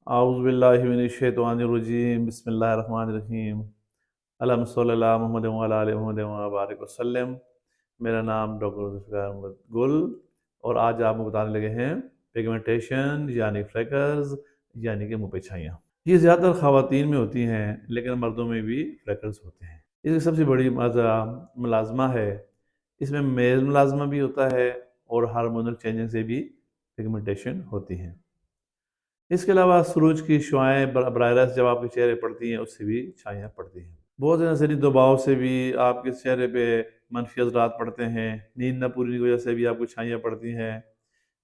اعوذ باللہ من الشیطان الرجیم، بسم اللہ الرحمن الرحیم، اللہم صلی اللہ محمد وعلی آل محمد وبارک وسلم۔ میرا نام ڈاکٹر ذوالفقار احمد گل، اور آج آپ کو بتانے لگے ہیں پیگمنٹیشن یعنی فریکلز، یعنی کہ منہ پہ چھائیاں۔ یہ زیادہ تر خواتین میں ہوتی ہیں، لیکن مردوں میں بھی فریکلز ہوتے ہیں۔ اس کی سب سے بڑی ملازمہ ہے، اس میں میل ملازمہ بھی ہوتا ہے اور ہارمونل چینجنگ سے بھی پیگمنٹیشن ہوتی ہیں۔ اس کے علاوہ سورج کی شعائیں براہ راست جب آپ کے چہرے پڑتی ہیں، اس سے بھی چھائیاں پڑتی ہیں۔ بہت سے نظری دباؤ سے بھی آپ کے چہرے پہ منفی اثرات پڑتے ہیں، نیند نہ پوری کی وجہ سے بھی آپ کو چھائیاں پڑتی ہیں،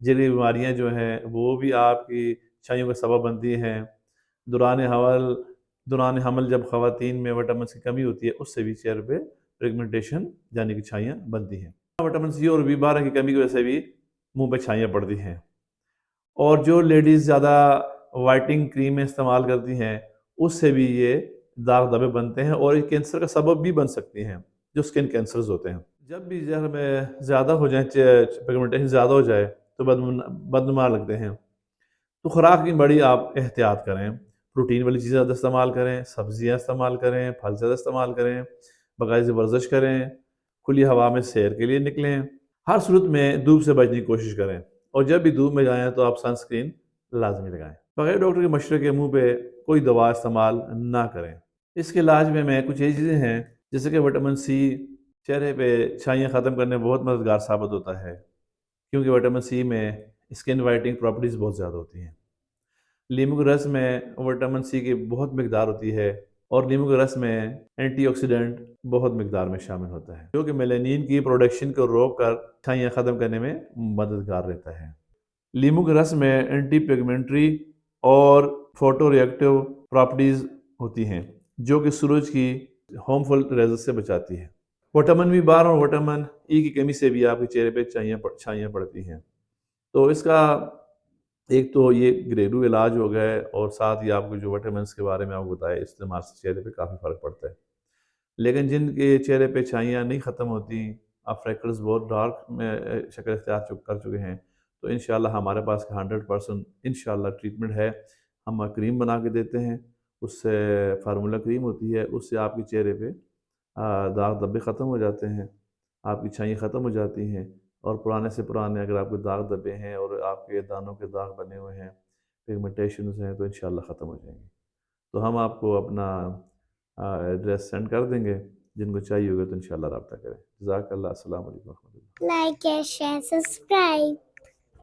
جلدی بیماریاں جو ہیں وہ بھی آپ کی چھائیوں کا سبب بنتی ہیں۔ دوران حمل جب خواتین میں وٹامن سی کی کمی ہوتی ہے، اس سے بھی چہرے پہ پیگمنٹیشن یعنی کہ چھائیاں بنتی ہیں۔ وٹامن سی اور B12 کی کمی کی وجہ سے بھی منہ پہ چھائیاں پڑتی ہیں۔ اور جو لیڈیز زیادہ وائٹنگ کریم استعمال کرتی ہیں، اس سے بھی یہ داغ دھبے بنتے ہیں اور یہ کینسر کا سبب بھی بن سکتی ہیں، جو سکن کینسرز ہوتے ہیں۔ جب بھی زہر میں زیادہ ہو جائیں، پیگمنٹیشن زیادہ ہو جائے تو بدنما لگتے ہیں، تو خوراک کی بڑی آپ احتیاط کریں، پروٹین والی چیزیں زیادہ استعمال کریں، سبزیاں استعمال کریں، پھل زیادہ استعمال کریں، باقاعدہ ورزش کریں، کھلی ہوا میں سیر کے لیے نکلیں، ہر صورت میں دھوپ سے بچنے کی کوشش کریں، اور جب بھی دھوپ میں جائیں تو آپ سن سکرین لازمی لگائیں۔ بغیر ڈاکٹر کے مشورے کے منہ پہ کوئی دوا استعمال نہ کریں۔ اس کے علاج میں کچھ ایسی چیزیں ہیں جیسے کہ وٹامن سی چہرے پہ چھائیاں ختم کرنے میں بہت مددگار ثابت ہوتا ہے، کیونکہ وٹامن سی میں اسکن وائٹنگ پراپرٹیز بہت زیادہ ہوتی ہیں۔ لیموں کے رس میں وٹامن سی کی بہت مقدار ہوتی ہے، اور لیموں کے رس میں اینٹی آکسیڈنٹ بہت مقدار میں شامل ہوتا ہے، جو کہ میلانین کی پروڈکشن کو روک کر چھائیاں ختم کرنے میں مددگار رہتا ہے۔ لیموں کے رس میں اینٹی پیگمنٹری اور فوٹو ریئیکٹیو پراپرٹیز ہوتی ہیں، جو کہ سورج کی ہارمفل ریزز سے بچاتی ہے۔ وٹامن B12 اور وٹامن ای کی کمی سے بھی آپ کے چہرے پہ چھائیاں پڑتی ہیں۔ تو اس کا ایک تو یہ گھریلو علاج ہو گئے، اور ساتھ ہی آپ کو جو وٹامنس کے بارے میں آپ کو بتایا، استعمال سے چہرے پہ کافی فرق پڑتا ہے۔ لیکن جن کے چہرے پہ چھائیاں نہیں ختم ہوتی، آپ فریکلز بہت ڈارک میں شکل اختیار کر چکے ہیں، تو انشاءاللہ ہمارے پاس 100% انشاءاللہ ٹریٹمنٹ ہے۔ ہم کریم بنا کے دیتے ہیں، اس سے فارمولا کریم ہوتی ہے، اس سے آپ کے چہرے پہ داغ دھبے ختم ہو جاتے ہیں، آپ کی چھائیاں ختم ہو جاتی ہیں، اور پرانے سے پرانے اگر آپ کے داغ دھبے ہیں اور آپ کے دانوں کے داغ بنے ہوئے ہیں، پیگمنٹیشنز ہیں، تو انشاءاللہ ختم ہو جائیں گے۔ تو ہم آپ کو اپنا ایڈریس سینڈ کر دیں گے، جن کو چاہیے ہوگا تو انشاءاللہ رابطہ کریں۔ جزاک اللہ، السلام علیکم ورحمۃ اللہ۔ Like share subscribe